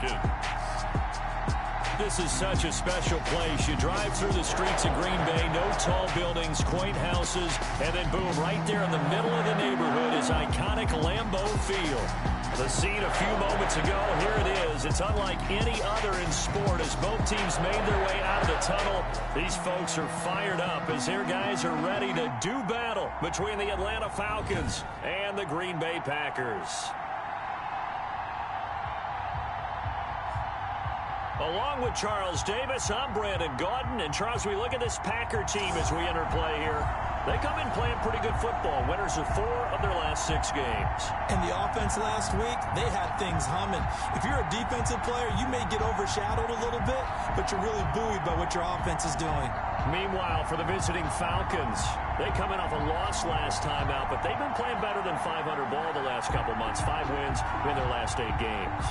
possession. This is such a special place. You drive through the streets of Green Bay, no tall buildings, quaint houses, and then boom, right there in the middle of the neighborhood is iconic Lambeau Field. The scene a few moments ago, here it is. It's unlike any other in sport as both teams made their way out of the tunnel. These folks are fired up as their guys are ready to do battle between the Atlanta Falcons and the Green Bay Packers. Along with Charles Davis, I'm Brandon Gaudin. And Charles, we look at this Packer team as we enter play here. They come in playing pretty good football. Winners of 4 of their last 6 games. And the offense last week, they had things humming. If you're a defensive player, you may get overshadowed a little bit, but you're really buoyed by what your offense is doing. Meanwhile, for the visiting Falcons, they come in off a loss last time out, but they've been playing better than 500 ball the last couple months. 5 wins in their last 8 games.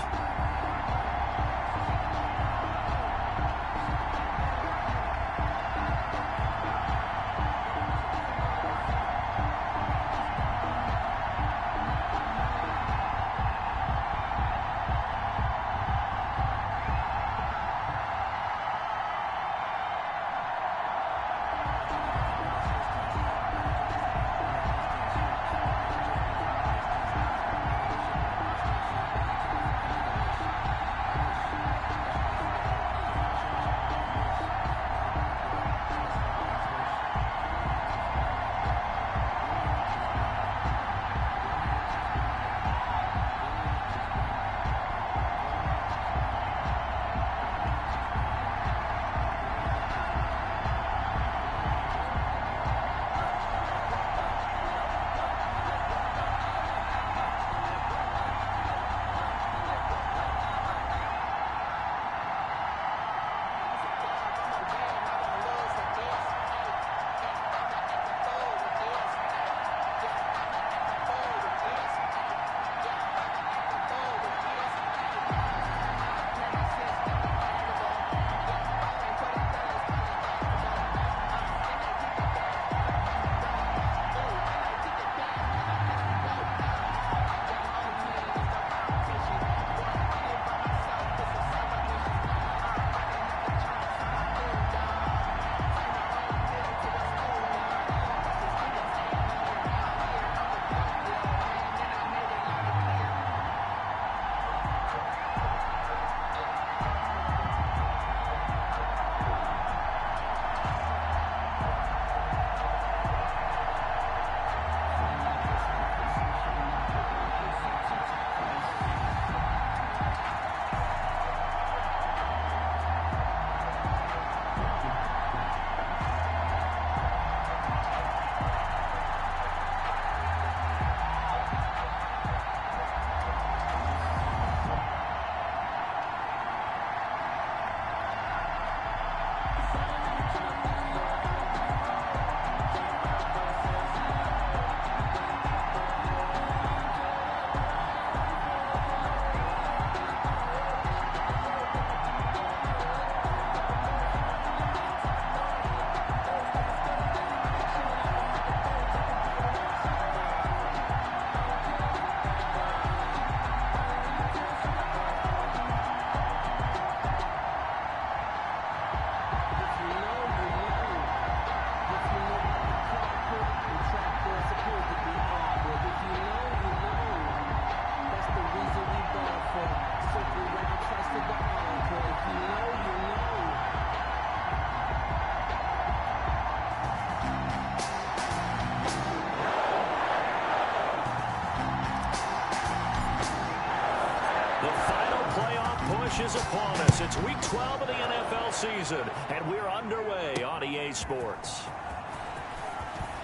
Is upon us. It's week 12 of the NFL season, and we're underway on EA Sports.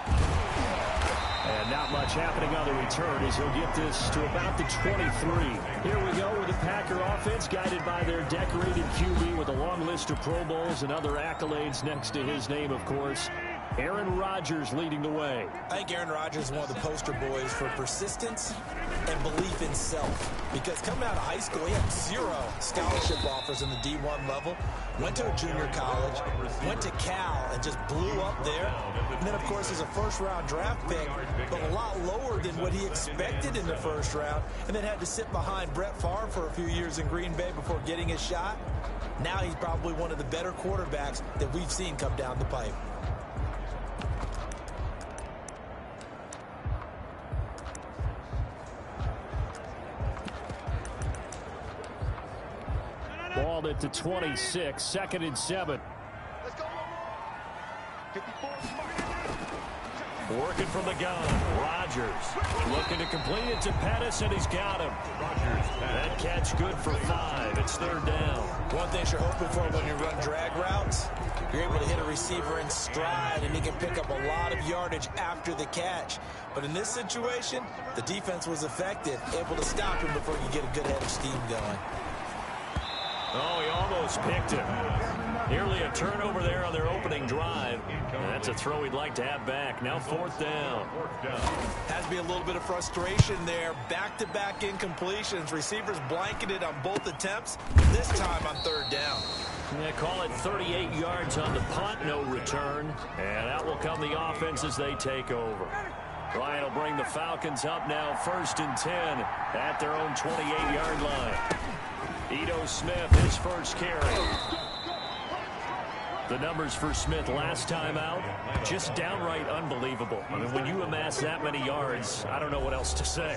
And not much happening on the return as he'll get this to about the 23. Here we go with the Packer offense guided by their decorated QB with a long list of Pro Bowls and other accolades next to his name, of course. Aaron Rodgers leading the way. I think Aaron Rodgers is one of the poster boys for persistence and belief in self. Because coming out of high school, he had 0 scholarship offers in the D1 level. Went to a junior college, went to Cal, and just blew up there. And then, of course, he's a first-round draft pick, but a lot lower than what he expected in the first round. And then had to sit behind Brett Favre for a few years in Green Bay before getting his shot. Now he's probably one of the better quarterbacks that we've seen come down the pipe. Balled it to 26, 2nd and 7. Let's go. 54. Working from the gun. Rodgers looking to complete it to Pettis, and he's got him. That catch good for 5. It's 3rd down. One thing you're hoping for when you run drag routes, you're able to hit a receiver in stride, and he can pick up a lot of yardage after the catch. But in this situation, the defense was effective, able to stop him before you get a good head of steam going. Oh, he almost picked him. Nearly a turnover there on their opening drive. That's a throw he'd like to have back. Now 4th down. Has to be a little bit of frustration there. Back-to-back incompletions. Receivers blanketed on both attempts. This time on 3rd down. They call it 38 yards on the punt, no return. And out will come the offense as they take over. Ryan will bring the Falcons up now 1st and 10 at their own 28-yard line. Ito Smith, his first carry. The numbers for Smith last time out, just downright unbelievable. I mean, when you amass that many yards, I don't know what else to say.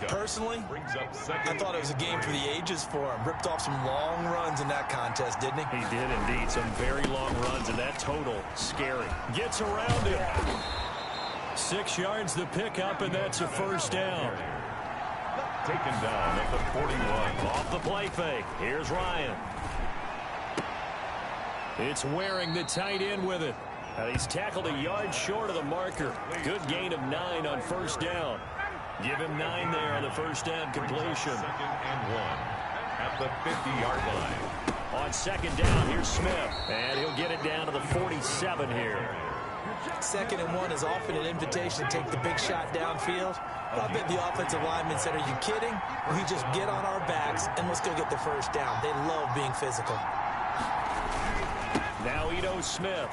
Personally, I thought it was a game for the ages for him. Ripped off some long runs in that contest, didn't he? He did indeed. Some very long runs, and that total, scary. Gets around him. 6 yards the pickup, and that's a 1st down. Taken down at the 41. Off the play fake. Here's Ryan. It's Waring, the tight end, with it. He's tackled a yard short of the marker. Good gain of 9 on 1st down. Give him 9 there on the 1st down completion. 2nd and 1 at the 50-yard line. On 2nd down, here's Smith. And he'll get it down to the 47 here. 2nd and 1 is often an invitation to take the big shot downfield. I bet the offensive lineman said, "Are you kidding? We just get on our backs and let's go get the 1st down." They love being physical. Now Ito Smith.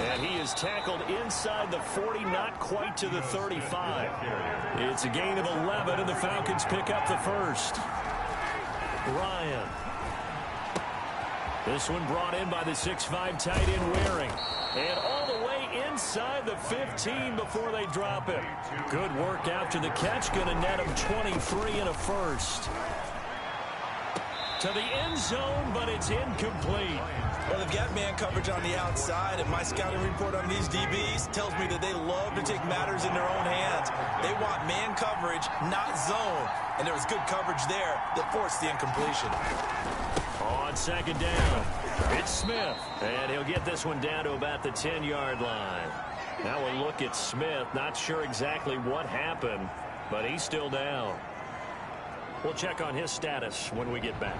And he is tackled inside the 40, not quite to the 35. It's a gain of 11, and the Falcons pick up the 1st. Ryan. This one brought in by the 6'5" tight end Waring. And all the way inside the 15 before they drop it. Good work after the catch. Going to net him 23 and a 1st. To the end zone, but it's incomplete. Well, they've got man coverage on the outside, and my scouting report on these DBs tells me that they love to take matters in their own hands. They want man coverage, not zone. And there was good coverage there that forced the incompletion. On 2nd down, it's Smith. And he'll get this one down to about the 10-yard line. Now we'll look at Smith. Not sure exactly what happened, but he's still down. We'll check on his status when we get back.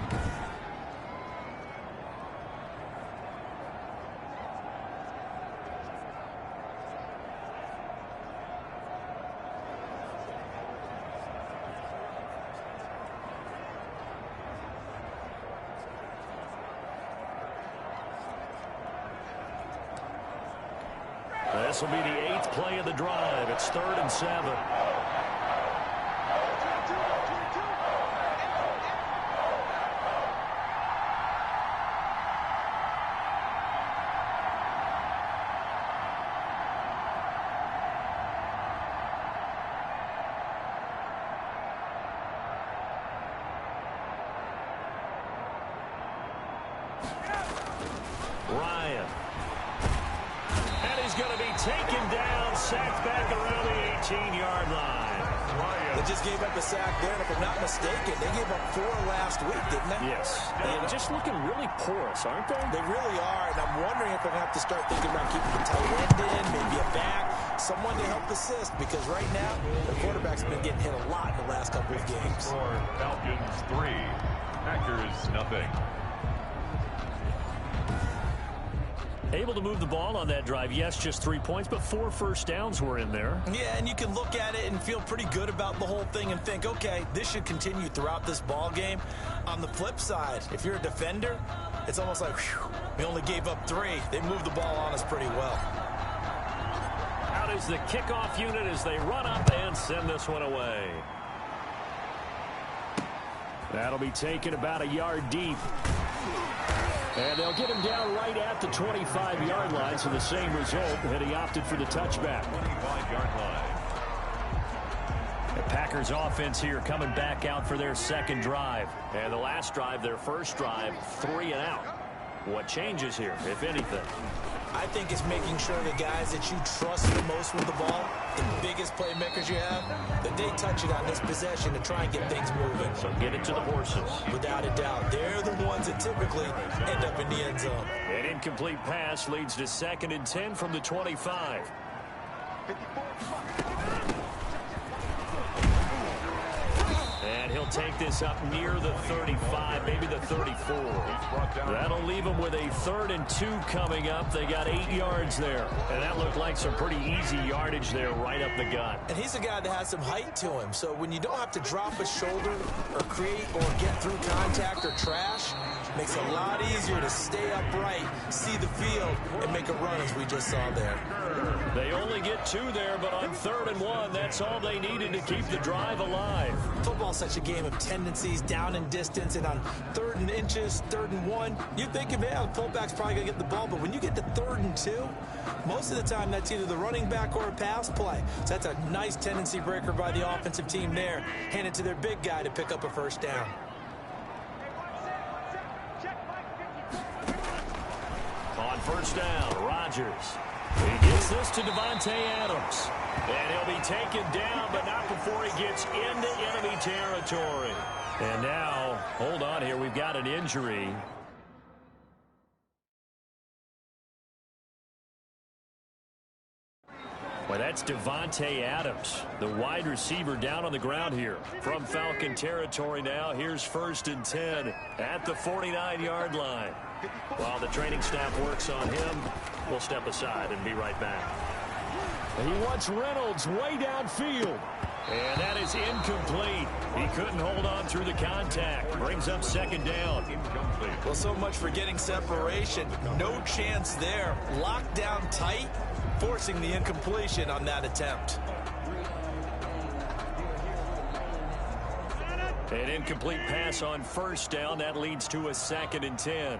This will be the 8th play of the drive. It's 3rd and 7. Ryan. And he's going to be taken down, sacked back around the 18-yard line. They just gave up a sack there, and if I'm not mistaken, they gave up 4 last week, didn't they? Yes. They're just looking really porous, aren't they? They really are, and I'm wondering if I'm going to have to start thinking about keeping the tight end in, maybe a back, someone to help assist, because right now, the quarterback's been getting hit a lot in the last couple of games. For Falcons 3, Packers 0. Able to move the ball on that drive. Yes, just 3 points, but 4 first downs were in there. Yeah, and you can look at it and feel pretty good about the whole thing and think, okay, this should continue throughout this ball game. On the flip side, if you're a defender, it's almost like, whew, we only gave up 3. They moved the ball on us pretty well. Out is the kickoff unit as they run up and send this one away. That'll be taken about a yard deep. And they'll get him down right at the 25-yard line, so the same result, and he opted for the touchback. 25-yard line. The Packers offense here coming back out for their second drive. And the last drive, their first drive, 3 and out. What changes here, if anything? I think it's making sure the guys that you trust the most with the ball, the biggest playmakers you have, that they touch it on this possession to try and get things moving. So get it to the horses. Without a doubt. They're the ones that typically end up in the end zone. An incomplete pass leads to 2nd and 10 from the 25. And he'll take this up near the 35, maybe the 34. That'll leave them with a 3rd and 2 coming up. They got 8 yards there. And that looked like some pretty easy yardage there right up the gut. And he's a guy that has some height to him. So when you don't have to drop a shoulder or create or get through contact or trash, makes it a lot easier to stay upright, see the field, and make a run as we just saw there. They only get 2 there, but on 3rd and 1, that's all they needed to keep the drive alive. Football's such a game of tendencies, down and distance, and on 3rd and inches, 3rd and 1, you think of, yeah, the fullback's probably going to get the ball, but when you get to 3rd and 2, most of the time that's either the running back or a pass play. So that's a nice tendency breaker by the offensive team there. Hand it to their big guy to pick up a first down. On first down, Rodgers. He gets this to Davante Adams. And he'll be taken down, but not before he gets into enemy territory. And now, hold on here, we've got an injury. Well, that's Davante Adams, the wide receiver down on the ground here. From Falcon territory now, here's 1st and 10 at the 49-yard line. While the training staff works on him, we'll step aside and be right back. He wants Reynolds way downfield. And that is incomplete. He couldn't hold on through the contact. Brings up 2nd down. Incomplete. Well, so much for getting separation. No chance there. Locked down tight, forcing the incompletion on that attempt. An incomplete pass on first down. That leads to a 2nd and 10.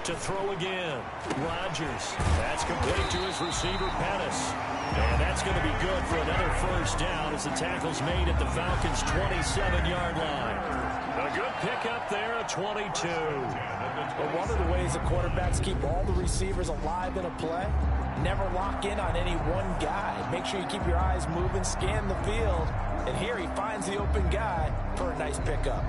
To throw again. Rodgers. That's complete to his receiver, Pettis. And that's going to be good for another first down as the tackle's made at the Falcons' 27-yard line. A good pickup there at 22. Well, one of the ways the quarterbacks keep all the receivers alive in a play, never lock in on any one guy. Make sure you keep your eyes moving, scan the field. And here he finds the open guy for a nice pickup.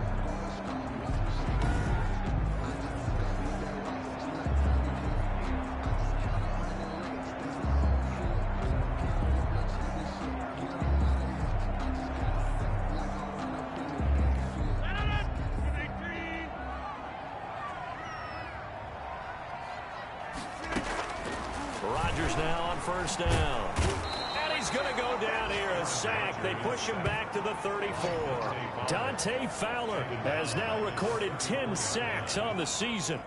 Rodgers now on first down. And he's going to go down here, a sack. They push him back to the 34. Dante Fowler has now recorded 10 sacks on the season.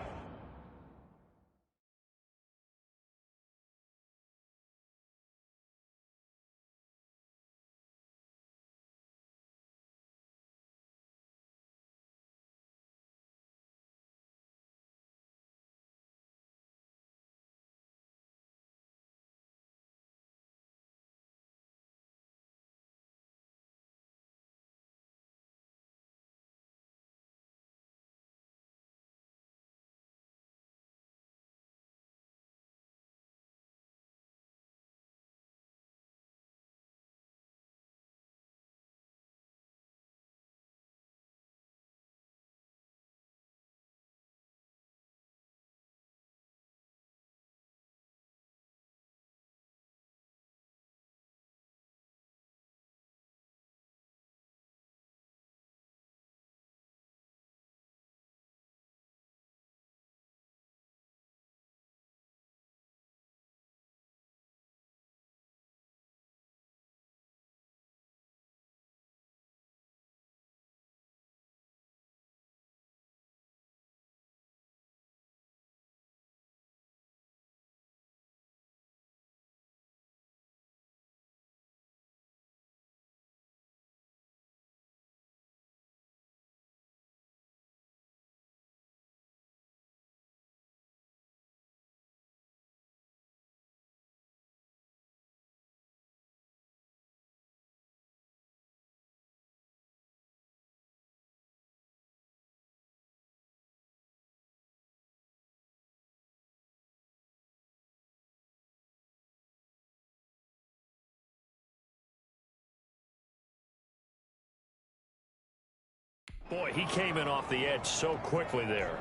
Boy, he came in off the edge so quickly there.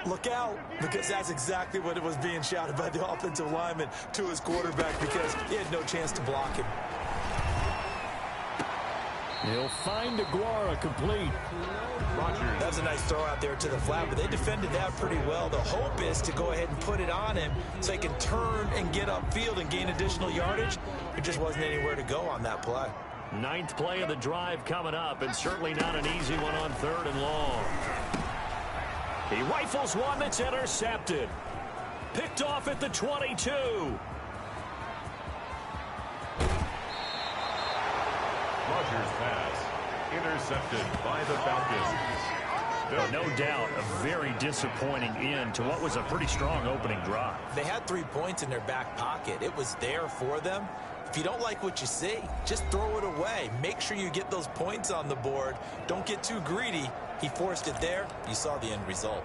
Look out, because that's exactly what it was being shouted by the offensive lineman to his quarterback, because he had no chance to block him. He'll find Aguara complete. Rodgers. That was a nice throw out there to the flat, but they defended that pretty well. The hope is to go ahead and put it on him so he can turn and get upfield and gain additional yardage. There just wasn't anywhere to go on that play. 9th play of the drive coming up, and certainly not an easy one on 3rd and long. He rifles one that's intercepted. Picked off at the 22. Rodgers' pass intercepted by the Falcons. Well, no doubt a very disappointing end to what was a pretty strong opening drive. They had 3 points in their back pocket. It was there for them. If you don't like what you see, just throw it away. Make sure you get those points on the board. Don't get too greedy. He forced it there. You saw the end result.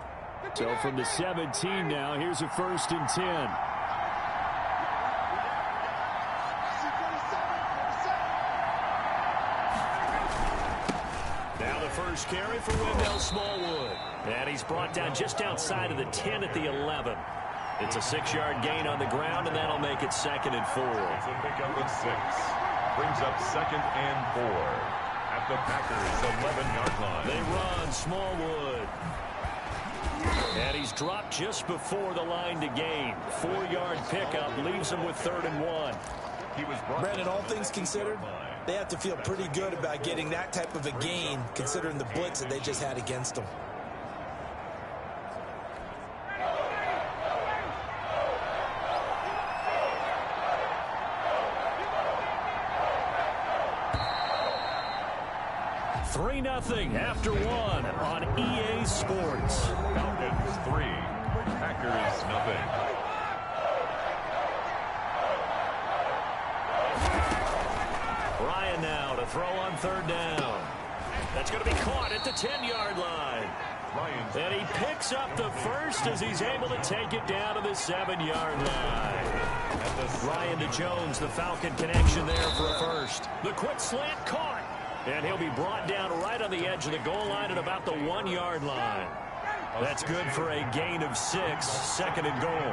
So from the 17 now, here's a 1st and 10. Now the first carry for Wendell Smallwood. And he's brought down just outside of the 10 at the 11. It's a 6-yard gain on the ground, and that'll make it 2nd and 4. It's a pickup of 6. Brings up 2nd and 4 at the Packers' 11-yard line. They run Smallwood. And he's dropped just before the line to gain. 4-yard pickup leaves him with 3rd and 1. He was brought Brandon, all things considered, they have to feel pretty good about getting that type of a gain, considering the blitz that they just had against them. Nothing after 1 on EA Sports. Falcons 3, Packers nothing. Ryan now to throw on 3rd down. That's going to be caught at the 10-yard line. And he picks up the first as he's able to take it down to the 7-yard line. Ryan to Jones, the Falcon connection there for a first. The quick slant caught. And he'll be brought down right on the edge of the goal line at about the 1-yard line. That's good for a gain of 6, 2nd and goal.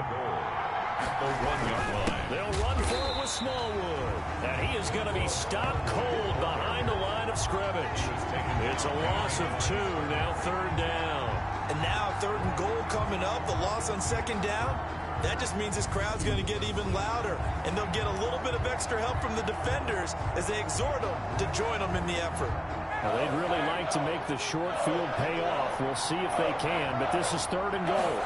At the 1-yard line. They'll run for it with Smallwood. And he is going to be stopped cold behind the line of scrimmage. It's a loss of 2, now 3rd down. And now 3rd and goal coming up, the loss on 2nd down. That just means this crowd's going to get even louder, and they'll get a little bit of extra help from the defenders as they exhort them to join them in the effort. Now, they'd really like to make the short field pay off. We'll see if they can, but this is 3rd and goal.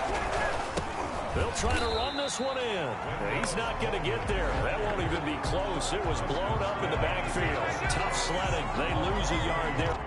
They'll try to run this one in. He's not going to get there. That won't even be close. It was blown up in the backfield. Tough sledding. They lose a yard there.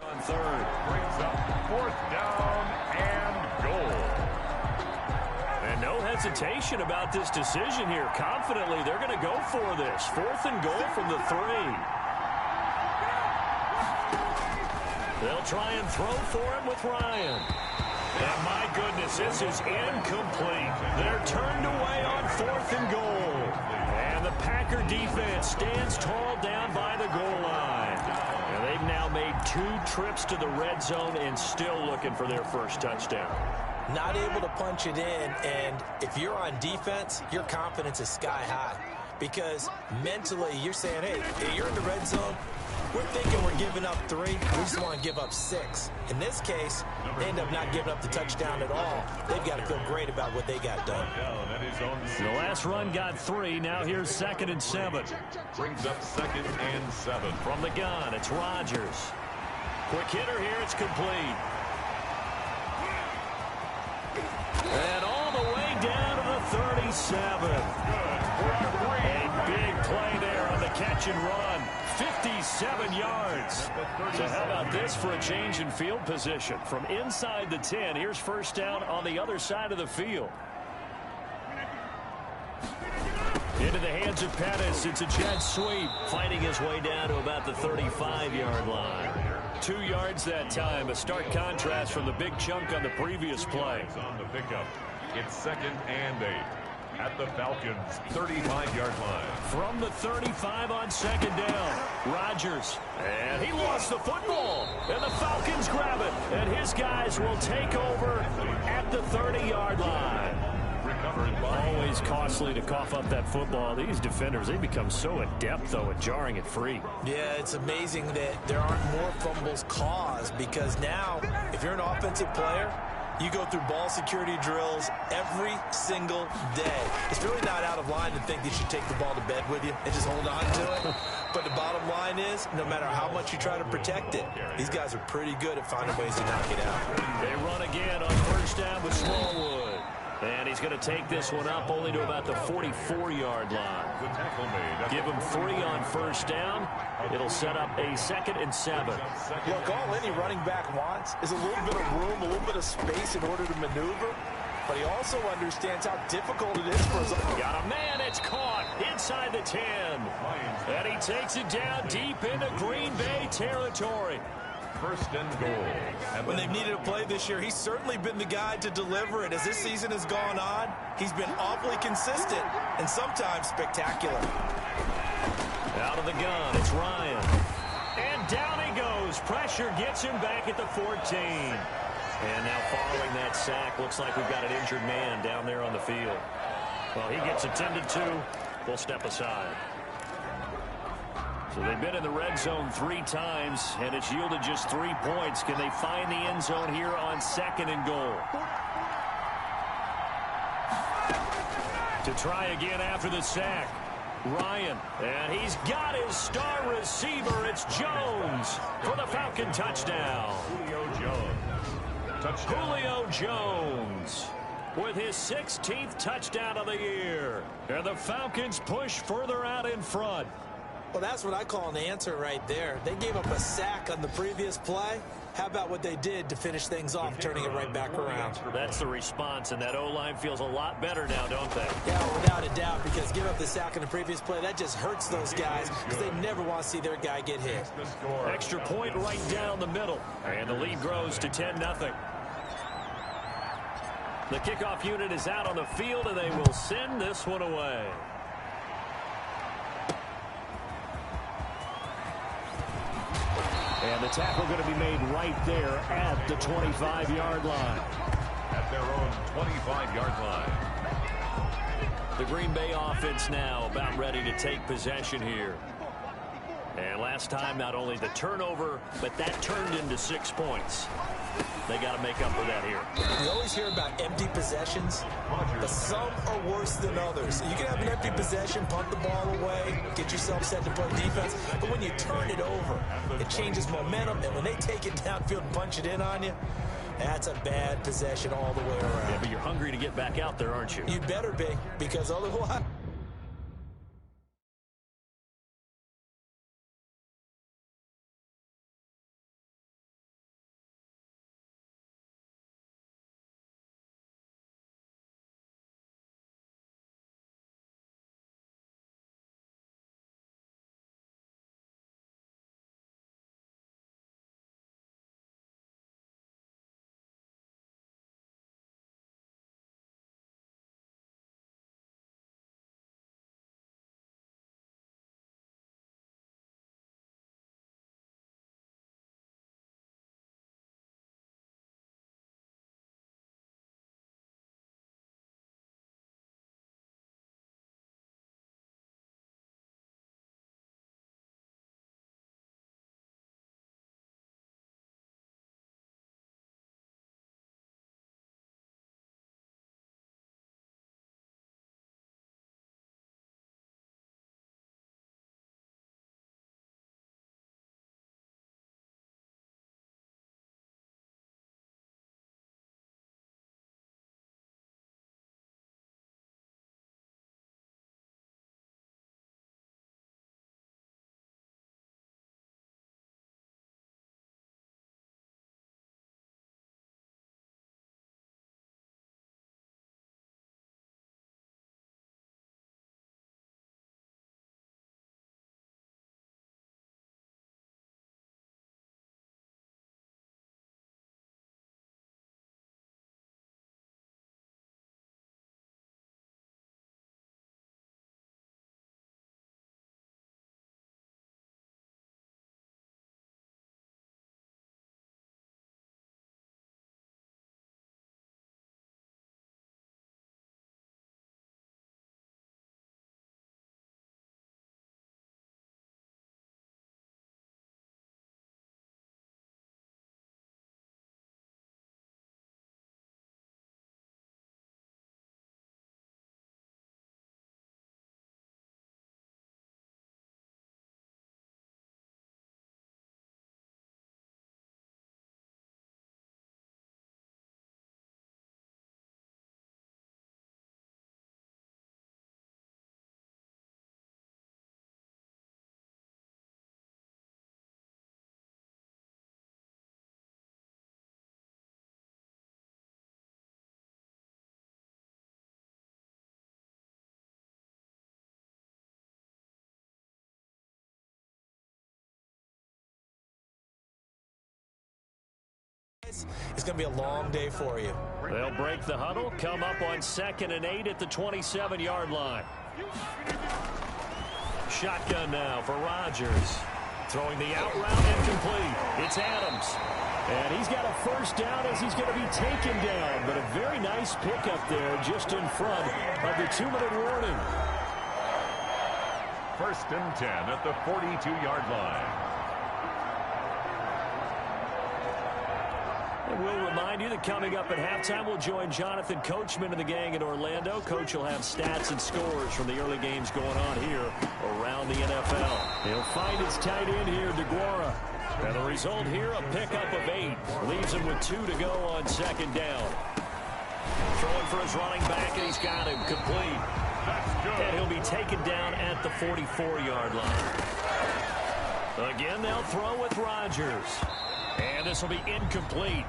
On third. Brings up 4th down and goal. And no hesitation about this decision here. Confidently, they're going to go for this. 4th and goal from the 3. They'll try and throw for him with Ryan. And my goodness, this is incomplete. They're turned away on 4th and goal. And the Packer defense stands tall down by the goal line. And they've now made 2 trips to the red zone and still looking for their first touchdown. Not able to punch it in, and if you're on defense, your confidence is sky high. Because mentally, you're saying, hey, you're in the red zone. We're thinking we're giving up 3. We just want to give up 6. In this case, they end up not giving up the touchdown at all. They've got to feel great about what they got done. The last run got 3. Now here's 2nd and 7. Brings up 2nd and 7. From the gun, it's Rodgers. Quick hitter here, it's complete. And all the way down to the 37. A big play there on the catch and run. 57 yards. So how about this for a change in field position? From inside the 10, here's first down on the other side of the field. Into the hands of Pettis. It's a jet sweep. Fighting his way down to about the 35-yard line. 2 yards that time. A stark contrast from the big chunk on the previous play. On the pickup, it's 2nd and 8 at the Falcons' 35-yard line. From the 35 on 2nd down, Rodgers. And he lost the football. And the Falcons grab it. And his guys will take over at the 30-yard line. Always costly to cough up that football. These defenders, they become so adept, though, at jarring it free. Yeah, it's amazing that there aren't more fumbles caused, because now, if you're an offensive player, you go through ball security drills every single day. It's really not out of line to think that you should take the ball to bed with you and just hold on to it. But the bottom line is, no matter how much you try to protect it, these guys are pretty good at finding ways to knock it out. They run again on first down with Smallwood. And he's going to take this one up only to about the 44-yard line. Give him 3 on first down. It'll set up a 2nd and 7. Look, all any running back wants is a little bit of room, a little bit of space in order to maneuver. But he also understands how difficult it is for his own. Got a man, it's caught inside the 10. And he takes it down deep into Green Bay territory. 1st and goal. When they've needed a play this year, he's certainly been the guy to deliver it. As this season has gone on, he's been awfully consistent and sometimes spectacular. Out of the gun, it's Ryan. And down he goes. Pressure gets him back at the 14. And now following that sack, looks like we've got an injured man down there on the field. Well, he gets attended to. We'll step aside. So they've been in the red zone 3 times, and it's yielded just 3 points. Can they find the end zone here on 2nd and goal? To try again after the sack, Ryan. And he's got his star receiver. It's Jones for the Falcon touchdown. Julio Jones with his 16th touchdown of the year. And the Falcons push further out in front. Well, that's what I call an answer right there. They gave up a sack on the previous play. How about what they did to finish things off, turning it right back around? That's the response, and that O-line feels a lot better now, don't they? Yeah, without a doubt, because give up the sack on the previous play, that just hurts those guys because they never want to see their guy get hit. Extra point right down the middle, and the lead grows to 10-0. The kickoff unit is out on the field, and they will send this one away. And the tackle going to be made right there at the 25-yard line. At their own 25-yard line. The Green Bay offense now about ready to take possession here. And last time, not only the turnover, but that turned into 6 points. They got to make up for that here. You always hear about empty possessions, but some are worse than others. You can have an empty possession, punt the ball away, get yourself set to play defense, but when you turn it over, it changes momentum, and when they take it downfield and punch it in on you, that's a bad possession all the way around. Yeah, but you're hungry to get back out there, aren't you? You better be, because otherwise... it's going to be a long day for you. They'll break the huddle, come up on 2nd and 8 at the 27-yard line. Shotgun now for Rodgers. Throwing the out route incomplete. It's Adams. And he's got a first down as he's going to be taken down. But a very nice pickup there just in front of the 2-minute warning. 1st and 10 at the 42-yard line. And we'll remind you that coming up at halftime, we'll join Jonathan Coachman and the gang in Orlando. Coach will have stats and scores from the early games going on here around the NFL. He'll find his tight end here, DeGuara. And the result here, a pickup of 8. Leaves him with 2 to go on 2nd down. Throwing for his running back, and he's got him complete. And he'll be taken down at the 44-yard line. Again, they'll throw with Rodgers. And this will be incomplete.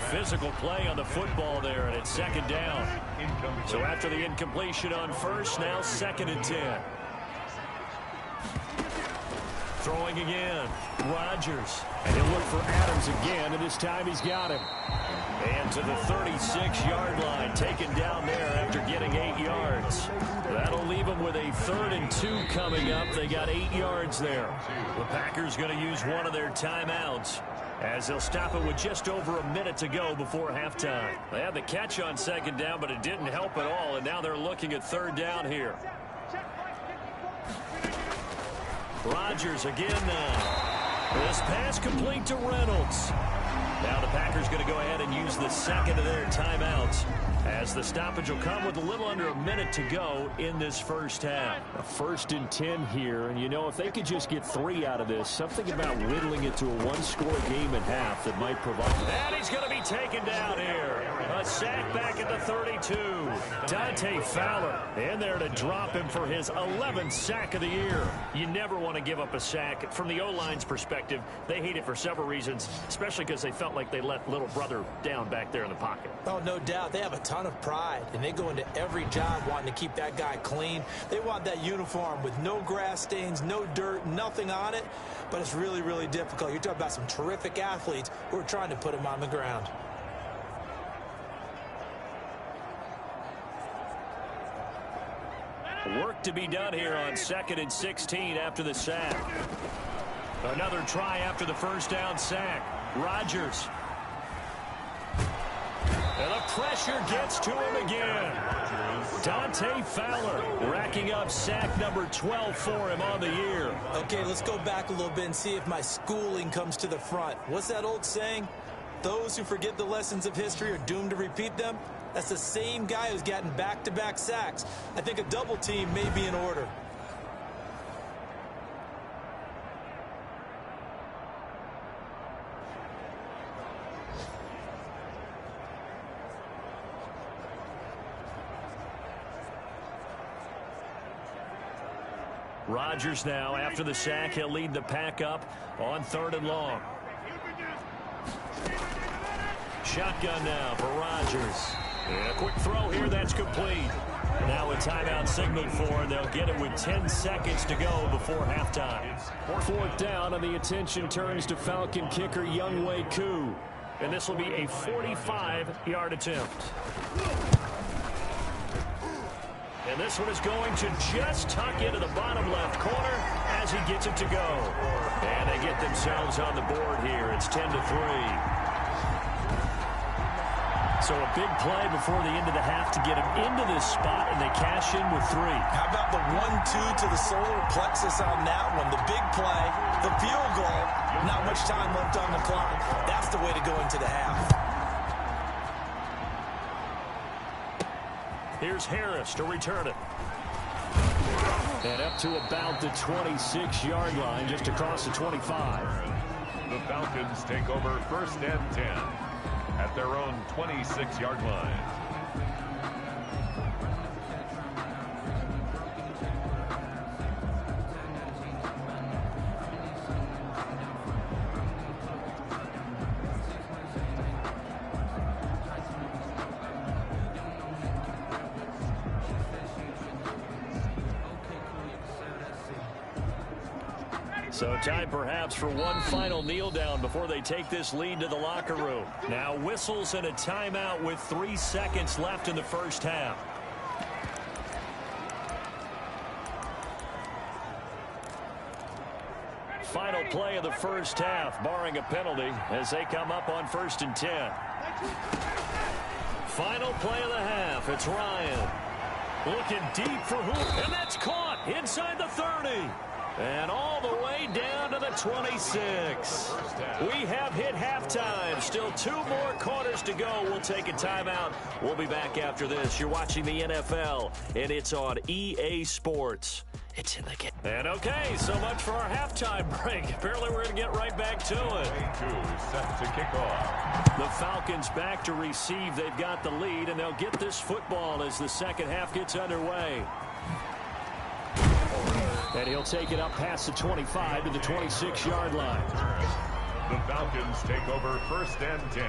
Physical play on the football there, and it's 2nd down. So after the incompletion on 1st, now 2nd and 10. Throwing again. Rodgers. And he'll look for Adams again, and this time he's got him. And to the 36-yard line, taken down there after getting 8 yards. That'll leave him with a 3rd and 2 coming up. They got 8 yards there. The Packers going to use one of their timeouts, as they'll stop it with just over a minute to go before halftime. They had the catch on 2nd down, but it didn't help at all, and now they're looking at 3rd down here. Rodgers again now. This pass complete to Reynolds. Now the Packers going to go ahead and use the 2nd of their timeouts, as the stoppage will come with a little under a minute to go in this first half. A 1st and 10 here, and you know, if they could just get 3 out of this, something about whittling it to a 1-score game at half that might provide. And he's going to be taken down here. A sack back at the 32. Dante Fowler in there to drop him for his 11th sack of the year. You never want to give up a sack. From the O-line's perspective, they hate it for several reasons, especially because they felt like they let little brother down back there in the pocket. Oh, no doubt. They have a ton of pride, and they go into every job wanting to keep that guy clean. They want that uniform with no grass stains, no dirt, nothing on it, but it's really, really difficult. You're talking about some terrific athletes who are trying to put him on the ground. Work to be done here on 2nd and 16 after the sack. Another try after the first down sack. Rodgers. And the pressure gets to him again. Dante Fowler racking up sack number 12 for him on the year. Okay, let's go back a little bit and see if my schooling comes to the front. What's that old saying? Those who forget the lessons of history are doomed to repeat them. That's the same guy who's gotten back-to-back sacks. I think a double team may be in order. Rodgers now, after the sack, he'll lead the pack up on 3rd and long. Shotgun now for Rodgers. And a quick throw here, that's complete. Now a timeout signaled for, and they'll get it with 10 seconds to go before halftime. 4th down, and the attention turns to Falcon kicker Younghoe Koo. And this will be a 45-yard attempt. And this one is going to just tuck into the bottom left corner as he gets it to go. And they get themselves on the board here. It's 10-3. So a big play before the end of the half to get him into this spot, and they cash in with 3. How about the 1-2 to the solar plexus on that one? The big play, the field goal, not much time left on the clock. That's the way to go into the half. Here's Harris to return it. And up to about the 26-yard line, just across the 25. The Falcons take over 1st and 10 at their own 26-yard line. So time perhaps for one final kneel down before they take this lead to the locker room. Now whistles and a timeout with 3 seconds left in the first half. Final play of the first half, barring a penalty, as they come up on 1st and 10. Final play of the half. It's Ryan. Looking deep for who? And that's caught inside the 30. And all the way down to the 26. We have hit halftime. Still 2 more quarters to go. We'll take a timeout. We'll be back after this. You're watching the NFL, and it's on EA Sports. It's in the game. And okay, so much for our halftime break. Apparently we're going to get right back to it. Set to kick off. The Falcons back to receive. They've got the lead, and they'll get this football as the second half gets underway. And he'll take it up past the 25 to the 26-yard line. The Falcons take over 1st and 10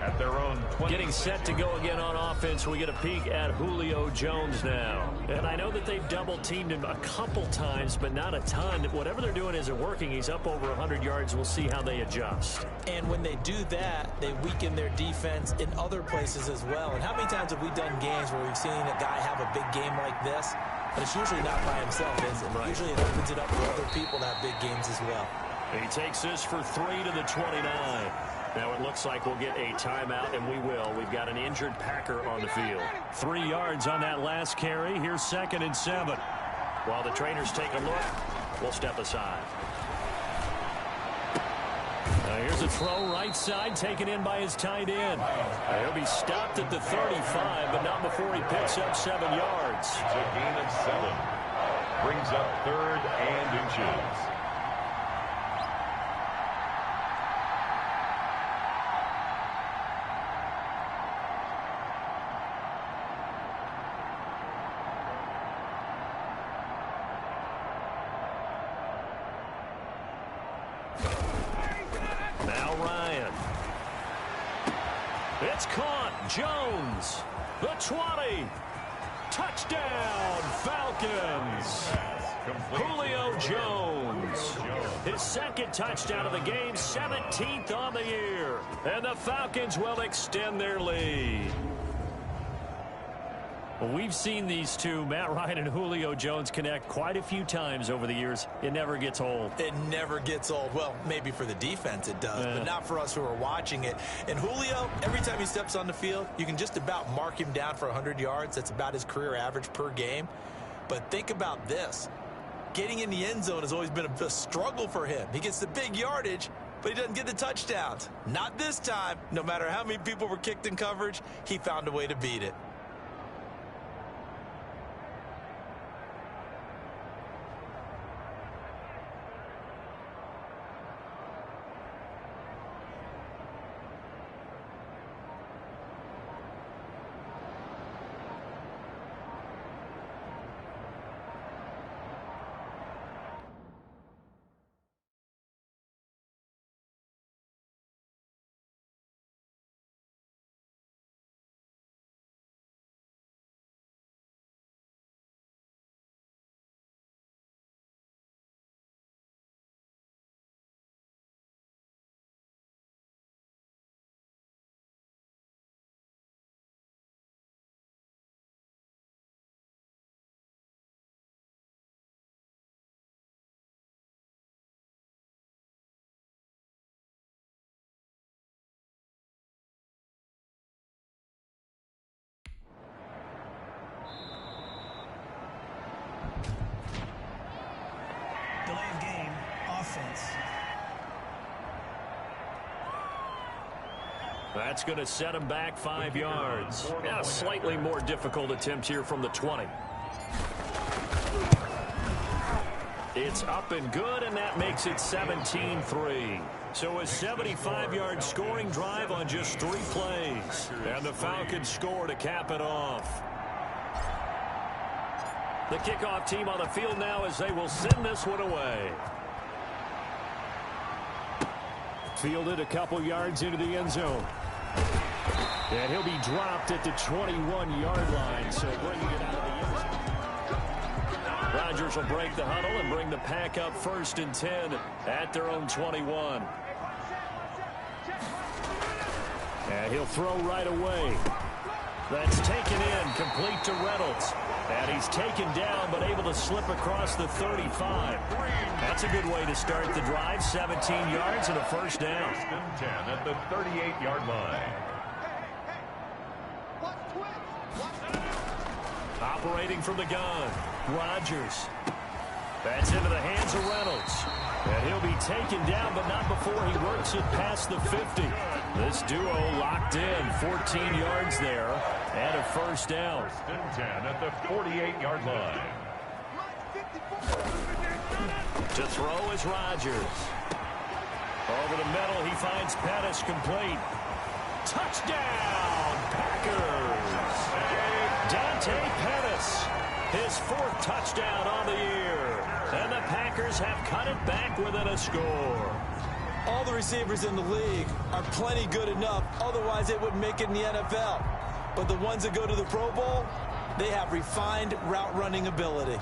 at their own 20. Getting set to go again on offense. We get a peek at Julio Jones now. And I know that they've double-teamed him a couple times, but not a ton. Whatever they're doing isn't working. He's up over 100 yards. We'll see how they adjust. And when they do that, they weaken their defense in other places as well. And how many times have we done games where we've seen a guy have a big game like this? But it's usually not by himself, is it? Right. Usually it opens it up for other people to have big games as well. He takes this for 3 to the 29. Now it looks like we'll get a timeout, and we will. We've got an injured Packer on the field. 3 yards on that last carry. Here's 2nd and 7. While the trainers take a look, we'll step aside. Here's a throw right side, taken in by his tight end. He'll be stopped at the 35, but not before he picks up 7 yards. It's a gain of 7. Brings up 3rd and inches. It's caught. Jones, the 20. Touchdown, Falcons. Julio Jones. His 2nd touchdown of the game, 17th on the year. And the Falcons will extend their lead. Well, we've seen these two, Matt Ryan and Julio Jones, connect quite a few times over the years. It never gets old. It never gets old. Well, maybe for the defense it does, but not for us who are watching it. And Julio, every time he steps on the field, you can just about mark him down for 100 yards. That's about his career average per game. But think about this. Getting in the end zone has always been a struggle for him. He gets the big yardage, but he doesn't get the touchdowns. Not this time. No matter how many people were kicked in coverage, he found a way to beat it. Delay of game, offense. That's going to set him back 5 yards. Yeah, slightly more difficult attempt here from the 20. It's up and good, and that makes it 17-3. So a 75-yard scoring drive on just 3 plays. And the Falcons score to cap it off. The kickoff team on the field now as they will send this one away. Fielded a couple yards into the end zone. And he'll be dropped at the 21-yard line, so bringing it out of the end zone. Soldiers will break the huddle and bring the pack up 1st and 10 at their own 21. And he'll throw right away. That's taken in, complete to Reynolds. And he's taken down, but able to slip across the 35. That's a good way to start the drive. 17 yards and a 1st down. 1st and 10 at the 38-yard line. Operating from the gun, Rodgers. That's into the hands of Reynolds. And he'll be taken down, but not before he works it past the 50. This duo locked in, 14 yards there, and a 1st down. 1st and 10 at the 48-yard line. To throw is Rodgers. Over the middle, he finds Pettis complete. Touchdown, Packers! Dante Pettis, his 4th touchdown on the year. And the Packers have cut it back within a score. All the receivers in the league are plenty good enough, otherwise they wouldn't make it in the NFL. But the ones that go to the Pro Bowl, they have refined route running ability.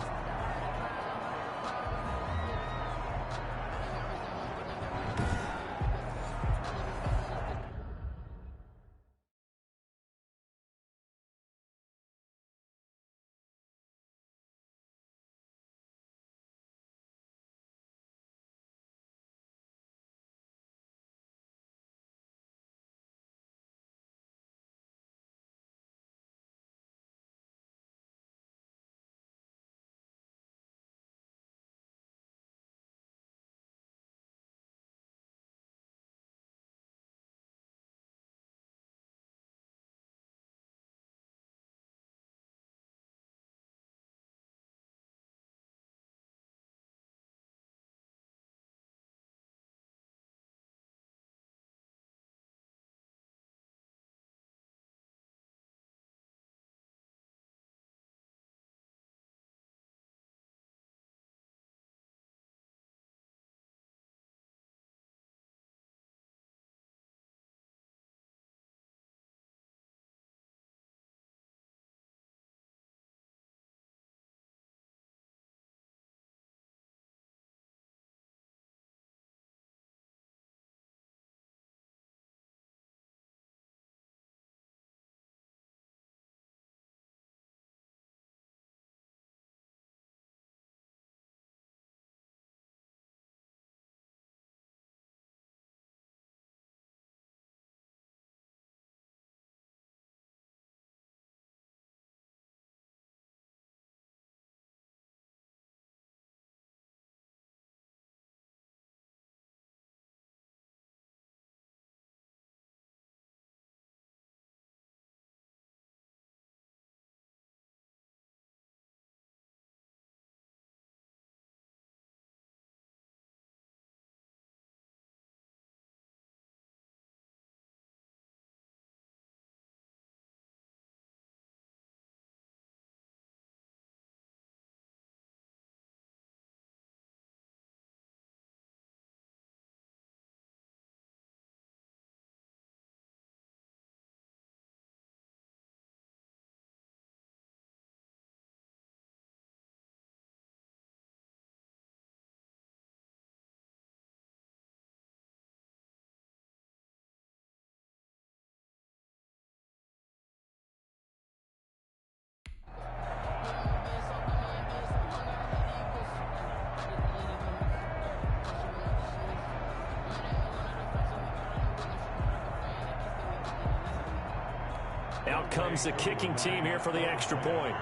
Out comes the kicking team here for the extra point.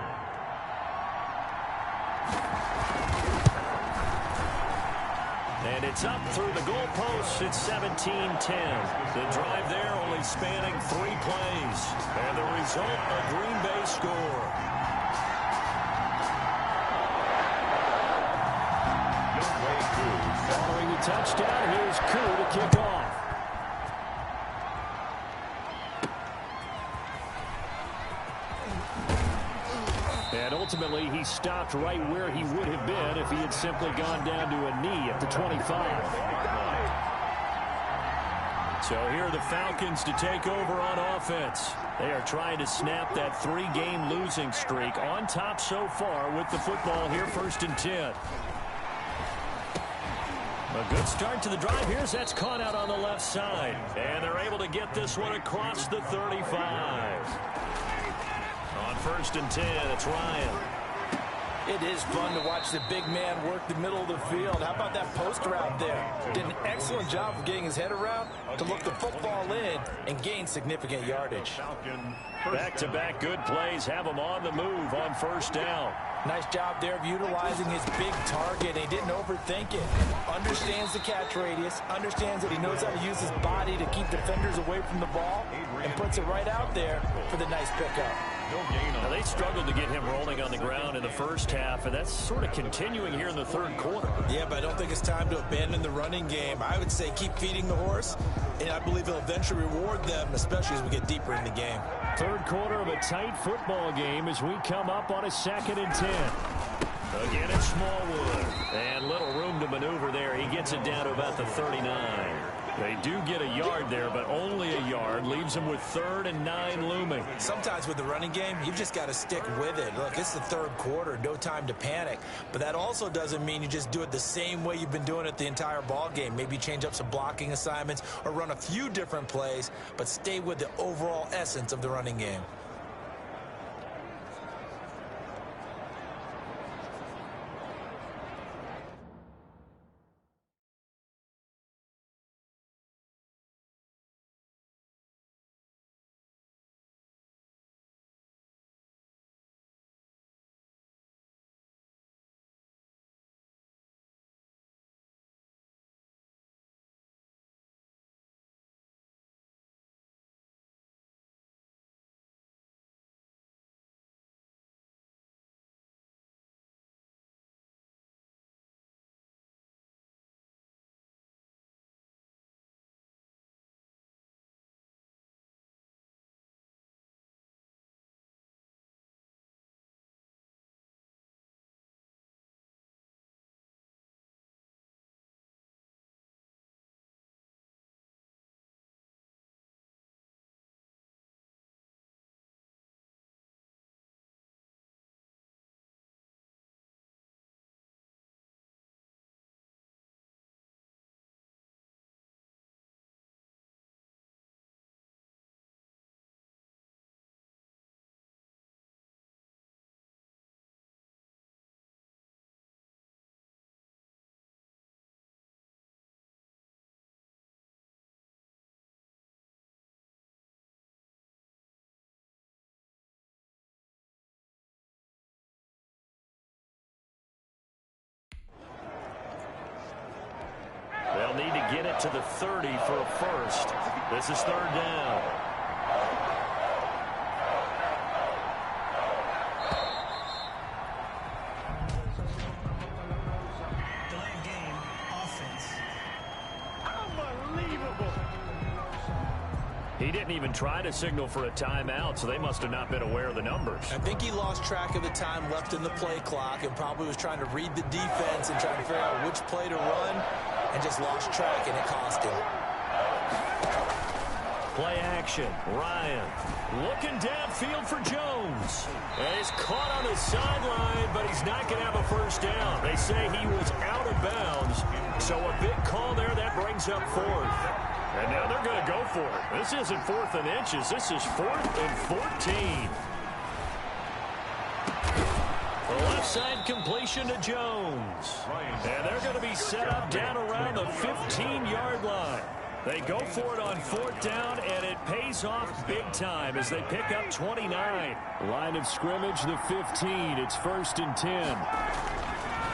And it's up through the goalposts. It's 17-10. The drive there only spanning 3 plays. And the result, a Green Bay score. Following the touchdown, here's Koo to kick off. And ultimately, he stopped right where he would have been if he had simply gone down to a knee at the 25. So here are the Falcons to take over on offense. They are trying to snap that 3-game losing streak. On top so far with the football here, 1st and 10. A good start to the drive. That's caught out on the left side. And they're able to get this one across the 35. On 1st and 10, it's Ryan. It is fun to watch the big man work the middle of the field. How about that poster out there? Did an excellent job of getting his head around to look the football in and gain significant yardage. Back-to-back good plays have him on the move on 1st down. Nice job there of utilizing his big target. He didn't overthink it. Understands the catch radius. Understands that he knows how to use his body to keep defenders away from the ball. And puts it right out there for the nice pickup. Now, they struggled to get him rolling on the ground in the 1st half, and that's sort of continuing here in the 3rd quarter. Yeah, but I don't think it's time to abandon the running game. I would say keep feeding the horse, and I believe he'll eventually reward them, especially as we get deeper in the game. 3rd quarter of a tight football game as we come up on a 2nd and 10. Again, it's Smallwood. And little room to maneuver there. He gets it down to about the 39. They do get a yard there, but only a yard. Leaves them with 3rd and 9 looming. Sometimes with the running game, you've just got to stick with it. Look, it's the 3rd quarter. No time to panic. But that also doesn't mean you just do it the same way you've been doing it the entire ball game. Maybe change up some blocking assignments or run a few different plays, but stay with the overall essence of the running game. They'll need to get it to the 30 for a first. This is 3rd down. Delayed game, offense. Unbelievable. He didn't even try to signal for a timeout, so they must have not been aware of the numbers. I think he lost track of the time left in the play clock and probably was trying to read the defense and trying to figure out which play to run and just lost track, and it cost him. Play action. Ryan looking downfield for Jones. And he's caught on the sideline, but he's not going to have a first down. They say he was out of bounds, so a big call there that brings up 4th. And now they're going to go for it. This isn't 4th and inches. This is 4th and 14. The left side completion to Jones. And they're going to be set up down around the 15-yard line. They go for it on 4th down, and it pays off big time as they pick up 29. Line of scrimmage, the 15. It's 1st and 10.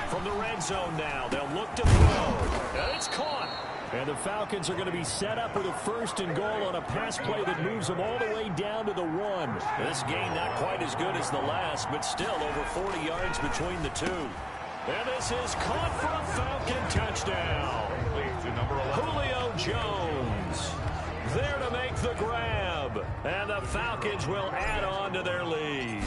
From the red zone now, they'll look to throw. And it's caught. And the Falcons are going to be set up with a 1st and goal on a pass play that moves them all the way down to the 1. This game not quite as good as the last, but still over 40 yards between the two. And this is caught for a Falcon touchdown. Julio Jones there to make the grab. And the Falcons will add on to their lead.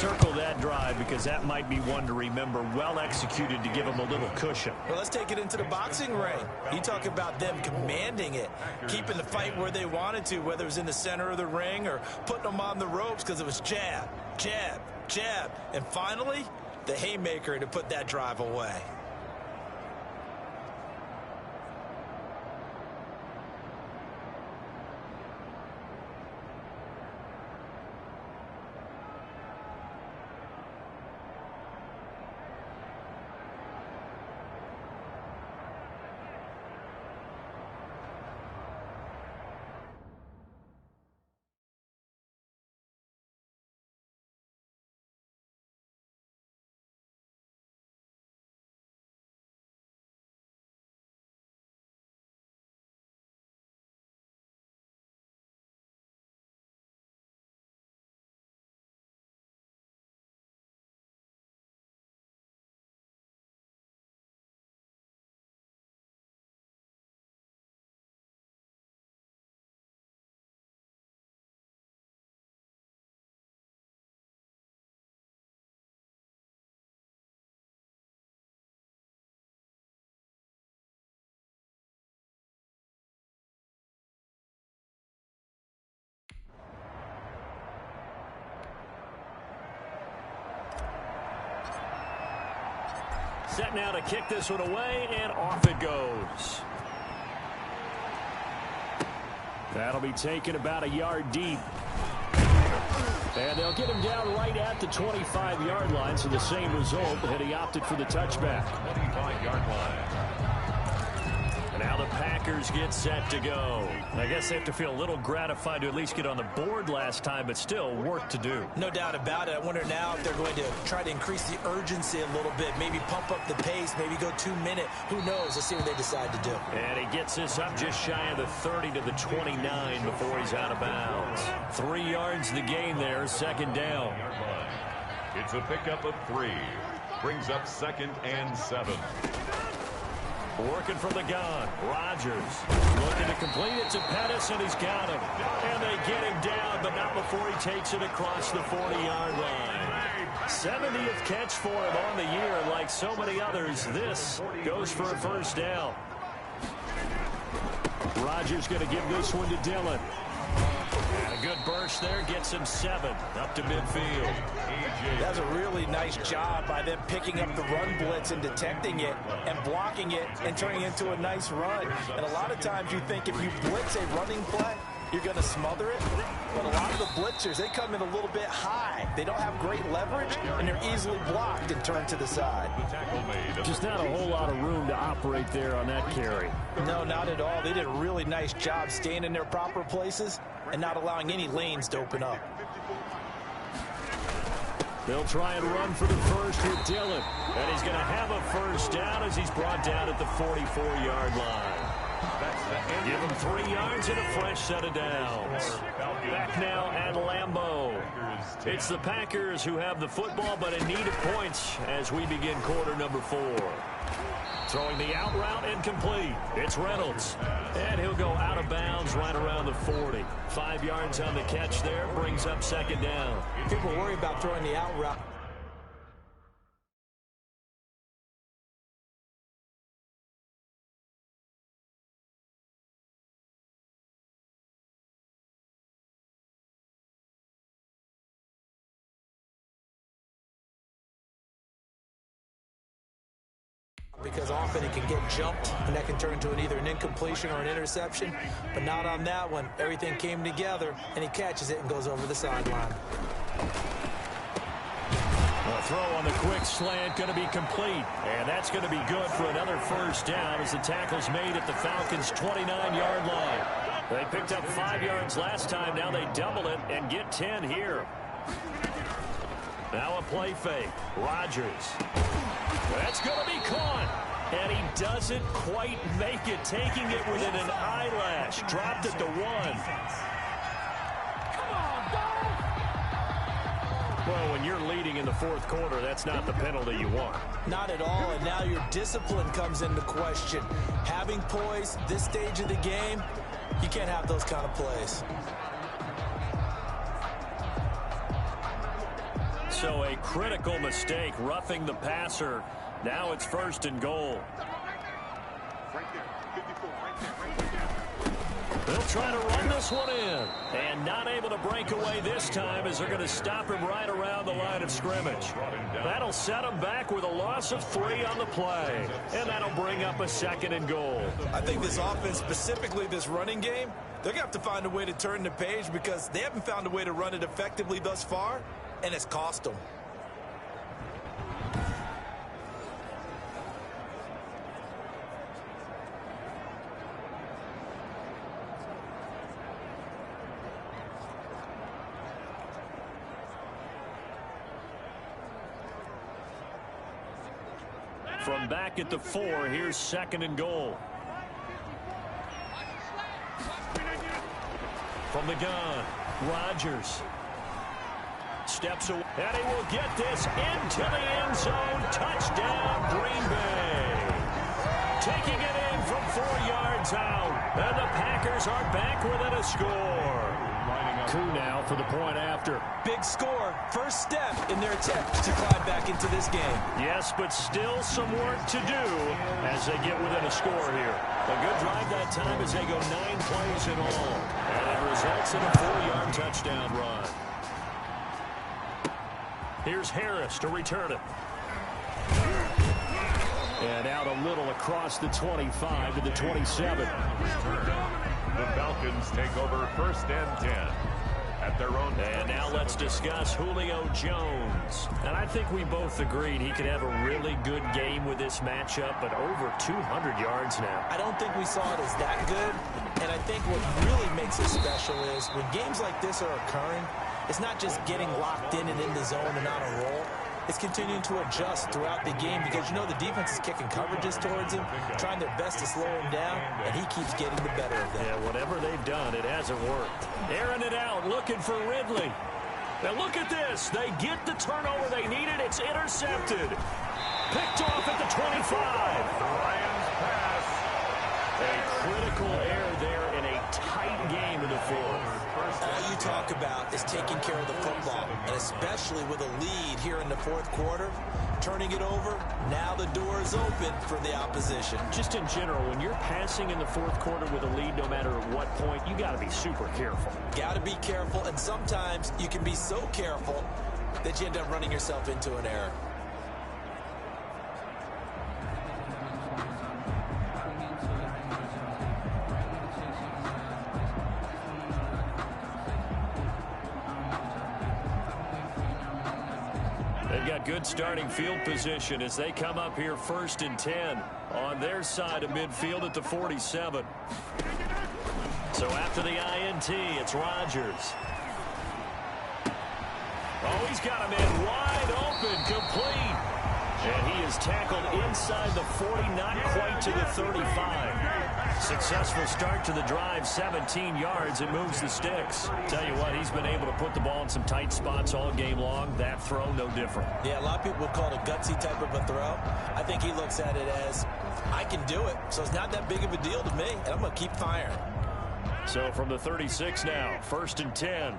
circle that drive because that might be one to remember. Well executed to give him a little cushion. Well, let's take it into the boxing ring. You talk about them commanding it, keeping the fight where they wanted to, whether it was in the center of the ring or putting them on the ropes because it was jab, jab, jab. And finally, the haymaker to put that drive away. Set now to kick this one away, and off it goes. That'll be taken about a yard deep. And they'll get him down right at the 25-yard line, so the same result, and he opted for the touchback. 25-yard line. And now the Packers get set to go. I guess they have to feel a little gratified to at least get on the board last time, but still work to do. No doubt about it. I wonder now if they're going to try to increase the urgency a little bit, maybe pump up the pace, maybe go 2-minute. Who knows? Let's see what they decide to do. And he gets this up just shy of the 30 to the 29 before he's out of bounds. 3 yards the gain there, second down. It's a pickup of 3. Brings up 2nd and 7. Working from the gun. Rodgers looking to complete it to Pettis, and he's got him. And they get him down, but not before he takes it across the 40-yard line. 70th catch for him on the year. Like so many others, this goes for a first down. Rodgers going to give this one to Dillon. And a good burst there gets him 7 up to midfield. That's a really nice job by them picking up the run blitz and detecting it and blocking it and turning it into a nice run. And a lot of times you think if you blitz a running play, you're going to smother it. But a lot of the blitzers, they come in a little bit high. They don't have great leverage, and they're easily blocked and turned to the side. Just not a whole lot of room to operate there on that carry. No, not at all. They did a really nice job staying in their proper places and not allowing any lanes to open up. They'll try and run for the first with Dillon. And he's going to have a first down as he's brought down at the 44-yard line. Give him 3 yards and a fresh set of downs. Back now at Lambeau. It's the Packers who have the football, but in need of points as we begin quarter number 4. Throwing the out route and complete. It's Reynolds. And he'll go out of bounds right around the 40. 5 yards on the catch there. Brings up second down. People worry about throwing the out route. Because often it can get jumped, and that can turn into either an incompletion or an interception. But not on that one. Everything came together, and he catches it and goes over the sideline. A throw on the quick slant going to be complete. And that's going to be good for another first down as the tackle's made at the Falcons' 29-yard line. They picked up 5 yards last time. Now they double it and get 10 here. Now a play fake. Rodgers. That's going to be caught. And he doesn't quite make it, taking it within an eyelash. Dropped at the 1. Well, when you're leading in the fourth quarter, that's not the penalty you want. Not at all, and now your discipline comes into question. Having poise this stage of the game, you can't have those kind of plays. So a critical mistake, roughing the passer. Now it's 1st and goal. They'll try to run this one in. And not able to break away this time as they're going to stop him right around the line of scrimmage. That'll set him back with a loss of 3 on the play. And that'll bring up a 2nd and goal. I think this offense, specifically this running game, they're going to have to find a way to turn the page because they haven't found a way to run it effectively thus far, and it's cost them. From back at the 4, here's 2nd and goal. From the gun, Rodgers steps away, and he will get this into the end zone. Touchdown, Green Bay. Taking it in from 4 yards out, and the Packers are back within a score. Coup now for the point after. Big score. First step in their attempt to climb back into this game. Yes, but still some work to do as they get within a score here. A good drive that time as they go 9 plays in all. And it results in a 4-yard touchdown run. Here's Harris to return it. And out a little across the 25 to the 27. The Falcons take over 1st and 10 at their own. And now let's discuss Julio Jones. And I think we both agreed he could have a really good game with this matchup, but over 200 yards now. I don't think we saw it as that good, and I think what really makes it special is when games like this are occurring, it's not just getting locked in and in the zone and on a roll. It's continuing to adjust throughout the game because, you know, the defense is kicking coverages towards him, trying their best to slow him down, and he keeps getting the better of them. Yeah, whatever they've done, it hasn't worked. Airing it out, looking for Ridley. Now look at this. They get the turnover they needed. It's intercepted. Picked off at the 25. Ryan's pass. A critical error there in a tight game in the 4th. All you talk about is taking care of the football, and especially with a lead here in the 4th quarter, turning it over, now the door is open for the opposition. Just in general, when you're passing in the 4th quarter with a lead, no matter at what point, you got to be super careful. Got to be careful, and sometimes you can be so careful that you end up running yourself into an error. They've got good starting field position as they come up here 1st and 10 on their side of midfield at the 47. So after the INT, it's Rodgers. Oh, he's got him in wide open, complete. And he is tackled inside the 40, not quite to the 35. Successful start to the drive, 17 yards. It moves the sticks. Tell you what, he's been able to put the ball in some tight spots all game long. That throw, no different. Yeah, a lot of people would call it a gutsy type of a throw. I think he looks at it as, I can do it, so it's not that big of a deal to me, and I'm going to keep firing. So from the 36 now, 1st and 10.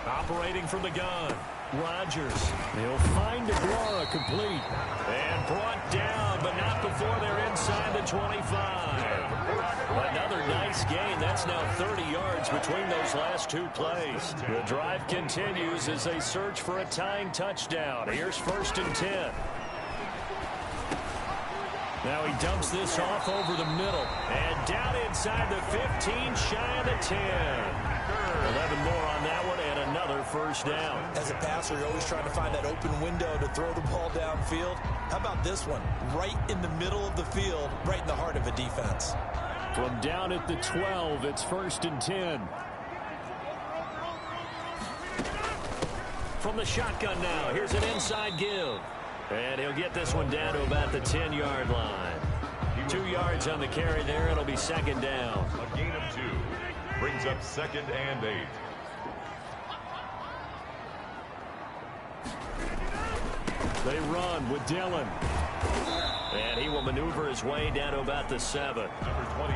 Operating from the gun, Rodgers, he'll find DeGuara complete. And brought down, but not before they're inside the 25. Another nice gain. That's now 30 yards between those last two plays. The drive continues as they search for a tying touchdown. Here's 1st and 10. Now he dumps this off over the middle. And down inside the 15, shy of the 10. 11 more on that one, and another 1st down. As a passer, you're always trying to find that open window to throw the ball downfield. How about this one? Right in the middle of the field, right in the heart of a defense. From down at the 12, it's 1st and 10. From the shotgun now, here's an inside give. And he'll get this one down to about the 10-yard line. 2 yards on the carry there. It'll be 2nd down. A gain of 2. Brings up 2nd and 8. They run with Dillon. And he will maneuver his way down to about the 7.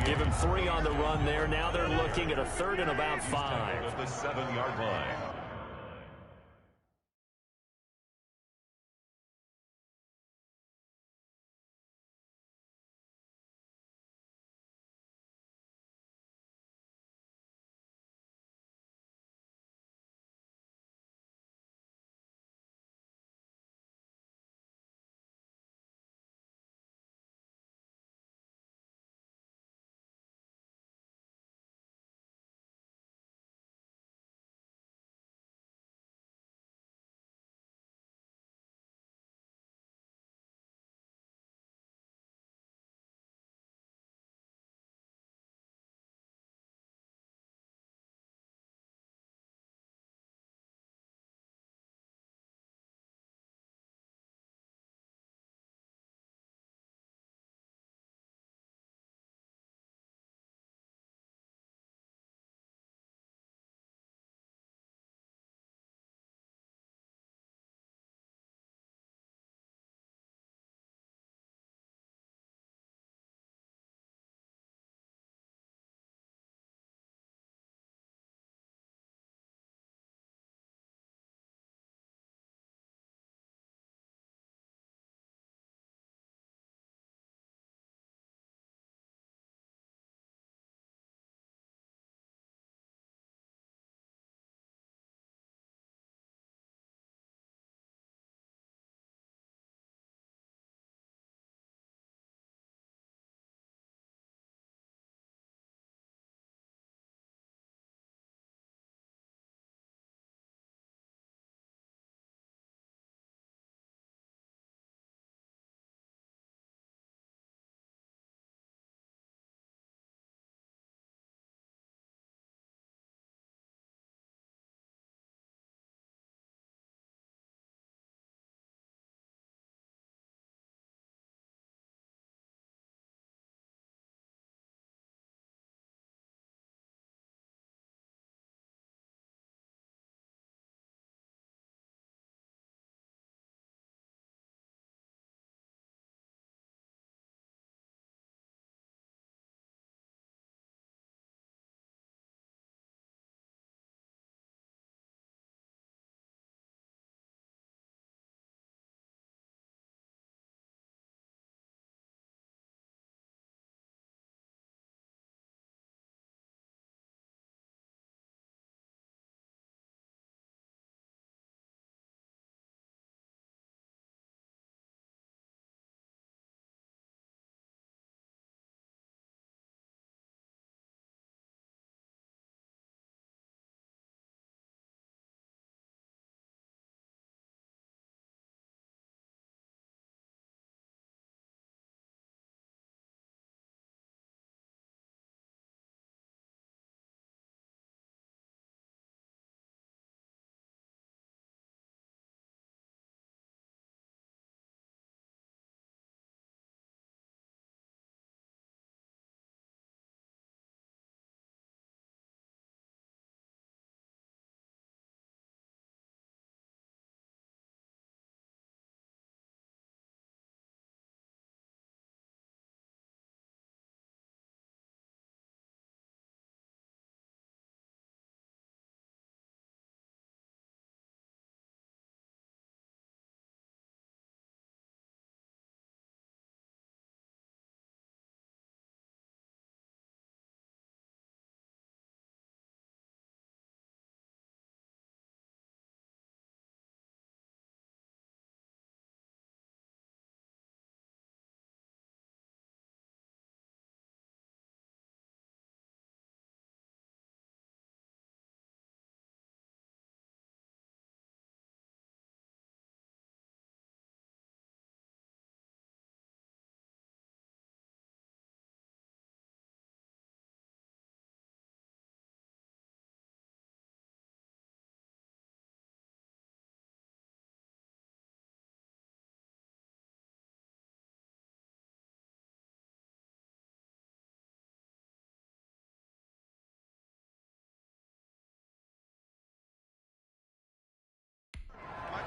Give him 3 on the run there. Now they're looking at a 3rd and about 5. At the 7-yard line.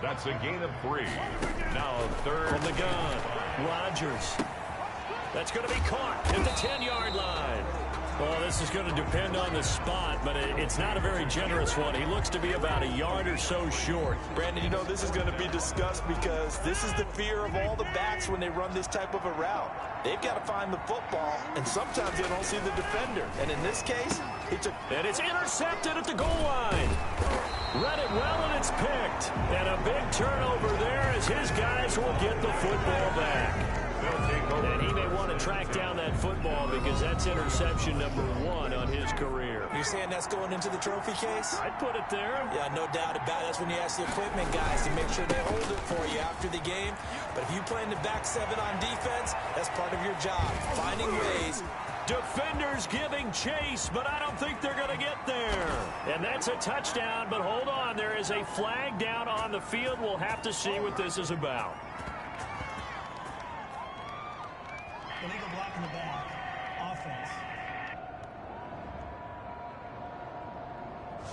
That's a gain of 3. Now third. From the gun, Rodgers. That's going to be caught at the 10-yard line. Well, this is going to depend on the spot, but it's not a very generous one. He looks to be about a yard or so short. Brandon, you know this is going to be discussed because this is the fear of all the backs when they run this type of a route. They've got to find the football, and sometimes they don't see the defender. And in this case, he took... And it's intercepted at the goal line. Read it well, and it's picked. And a big turnover there as his guys will get the football back. And he may want to track down that football because that's interception number 1 on his career. You're saying that's going into the trophy case? I'd put it there. Yeah, no doubt about it. That's when you ask the equipment guys to make sure they hold it for you after the game. But if you play in the back 7 on defense, that's part of your job, finding ways. Defenders giving chase, but I don't think they're going to get there. And that's a touchdown, but hold on. There is a flag down on the field. We'll have to see what this is about. Illegal block in the back. Offense.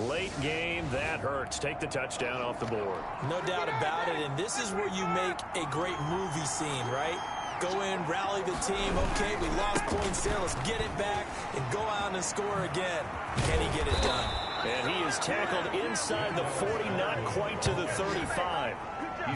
Late game, that hurts. Take the touchdown off the board. No doubt about it, and this is where you make a great movie scene, right? Go in, rally the team. Okay, we lost points there. Let's get it back and go out and score again. Can he get it done? And he is tackled inside the 40, not quite to the 35.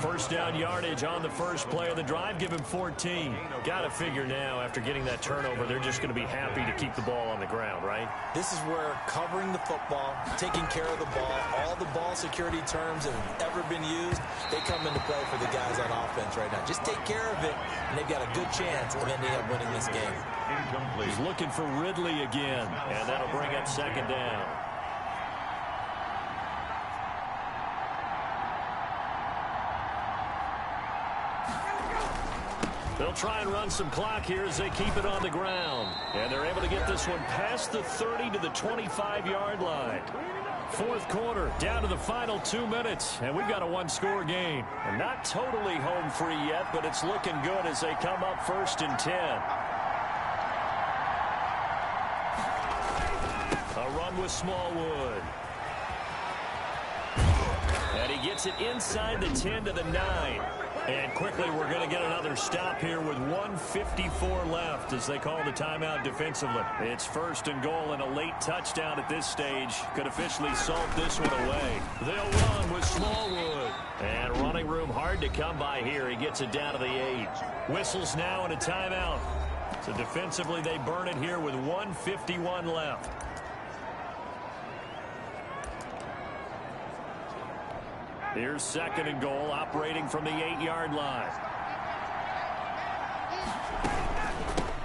First down yardage on the first play of the drive. Give him 14. Got to figure now, after getting that turnover, they're just going to be happy to keep the ball on the ground, right? This is where covering the football, taking care of the ball, all the ball security terms that have ever been used, they come into play for the guys on offense right now. Just take care of it, and they've got a good chance of ending up winning this game. Incomplete. He's looking for Ridley again, and that'll bring up second down. They'll try and run some clock here as they keep it on the ground. And they're able to get this one past the 30 to the 25-yard line. Fourth quarter, down to the final 2 minutes, and we've got a one-score game. And not totally home free yet, but it's looking good as they come up 1st and 10. A run with Smallwood. And he gets it inside the 10 to the 9. And quickly, we're going to get another stop here with 1:54 left as they call the timeout defensively. It's 1st and goal, and a late touchdown at this stage could officially salt this one away. They'll run with Smallwood. And running room hard to come by here. He gets it down to the 8. Whistles now and a timeout. So defensively, they burn it here with 1:51 left. Here's 2nd and goal, operating from the 8-yard line.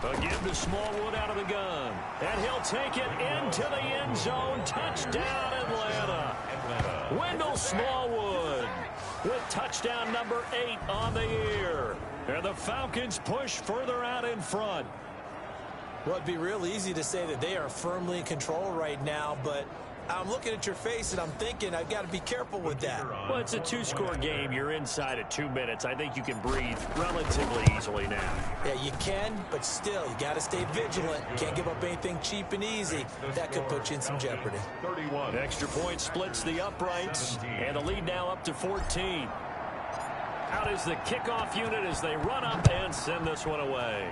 Again to Smallwood out of the gun. And he'll take it into the end zone. Touchdown, Atlanta. Wendell Smallwood with touchdown number 8 on the year. And the Falcons push further out in front. Well, it'd be real easy to say that they are firmly in control right now, but I'm looking at your face and I'm thinking I've got to be careful with that. Well, it's a 2-score game. You're inside at 2 minutes. I think you can breathe relatively easily now. Yeah, you can, but still, you got to stay vigilant. Can't give up anything cheap and easy. That could put you in some jeopardy. 31. Extra point splits the uprights, and the lead now up to 14. Out is the kickoff unit as they run up and send this one away.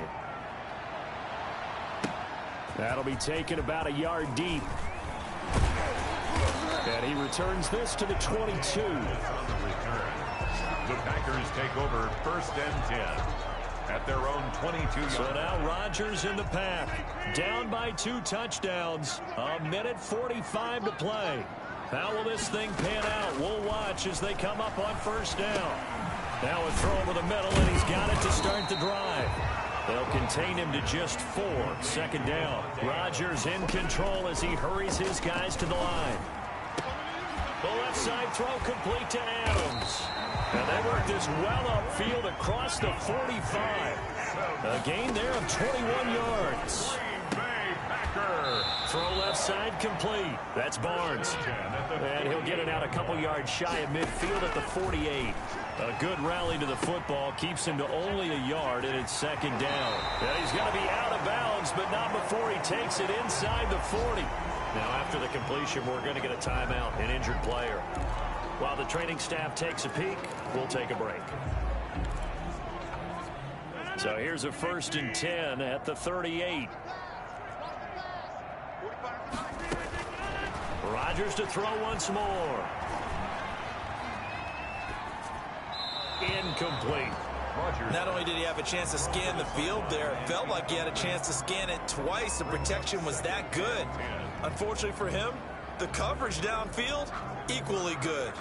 That'll be taken about a yard deep. And he returns this to the 22. The Packers take over 1st and 10 at their own 22-yard. So now Rodgers in the pack. Down by 2 touchdowns. 1:45 to play. How will this thing pan out? We'll watch as they come up on 1st down. Now a throw over the middle, and he's got it to start the drive. They'll contain him to just 4. 2nd down. Rodgers in control as he hurries his guys to the line. The left side throw complete to Adams. And they work this well upfield across the 45. A gain there of 21 yards. Throw left side complete. That's Barnes. And he'll get it out a couple yards shy of midfield at the 48. A good rally to the football keeps him to only a yard, and it's 2nd down. And he's going to be out of bounds, but not before he takes it inside the 40. Now, after the completion, we're going to get a timeout, an injured player. While the training staff takes a peek, we'll take a break. So here's a 1st and 10 at the 38. Rodgers to throw once more. Incomplete. Not only did he have a chance to scan the field there, it felt like he had a chance to scan it twice. The protection was that good. Unfortunately for him, the coverage downfield, equally good.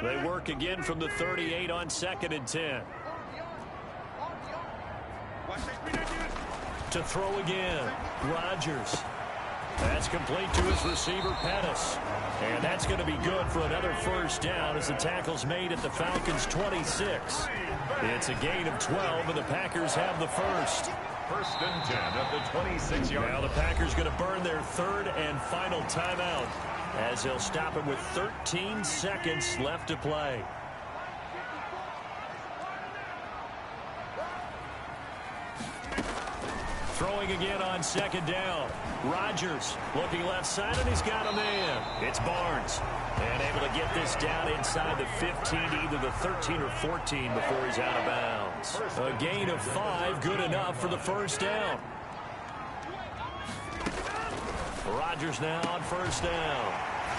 They work again from the 38 on 2nd and 10. To throw again, Rodgers. That's complete to his receiver, Pettis. And that's going to be good for another 1st down as the tackle's made at the Falcons' 26. It's a gain of 12, and the Packers have the 1st. 1st and 10 at the 26-yard. Now the Packers going to burn their 3rd and final timeout, as they'll stop him with 13 seconds left to play. Throwing again on 2nd down. Rodgers looking left side, and he's got a man. It's Barnes. And able to get this down inside the 15, either the 13 or 14 before he's out of bounds. A gain of 5, good enough for the 1st down. Rodgers now on 1st down.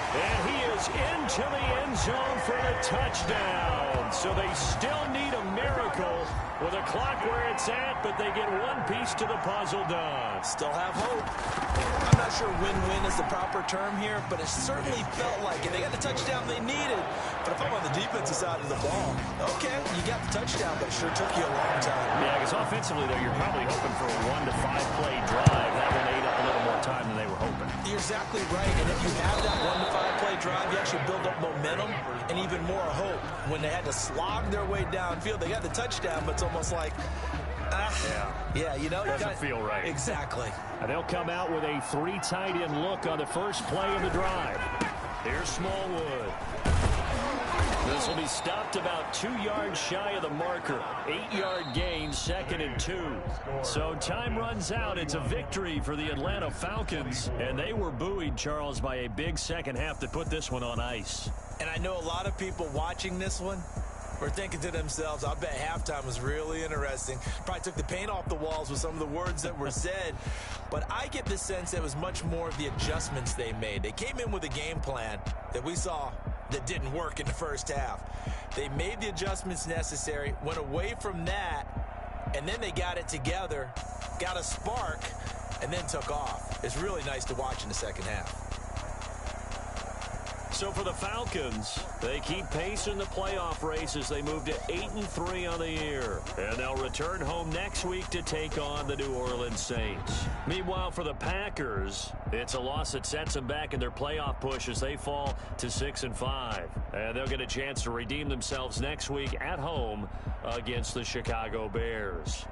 And he is into the end zone for the touchdown. So they still need a miracle with a clock where it's at, but they get one piece to the puzzle done. Still have hope. I'm not sure win-win is the proper term here, but it certainly felt like it. They got the touchdown they needed. But if I'm on the defensive side of the ball, okay, you got the touchdown, but it sure took you a long time. Yeah, because offensively, though, you're probably hoping for a 1 to 5 play drive. That one ate up a little more time than they were hoping. You're exactly right, and if you have that 1 to 5 play drive, you actually build up momentum and even more hope. When they had to slog their way downfield, they got the touchdown, but it's almost like, yeah, you know, doesn't feel right. Exactly. And they'll come out with a 3 tight end look on the first play of the drive. Here's Smallwood. This will be stopped about 2 yards shy of the marker. 8-yard gain, 2nd and 2. So time runs out. It's a victory for the Atlanta Falcons. And they were buoyed, Charles, by a big second half to put this one on ice. And I know a lot of people watching this one were thinking to themselves, I bet halftime was really interesting. Probably took the paint off the walls with some of the words that were said. But I get the sense it was much more of the adjustments they made. They came in with a game plan that we saw that didn't work in the first half. They made the adjustments necessary, went away from that, and then they got it together, got a spark, and then took off. It's really nice to watch in the second half. So for the Falcons, they keep pace in the playoff race as they move to 8-3 on the year. And they'll return home next week to take on the New Orleans Saints. Meanwhile, for the Packers, it's a loss that sets them back in their playoff push as they fall to 6-5. And they'll get a chance to redeem themselves next week at home against the Chicago Bears.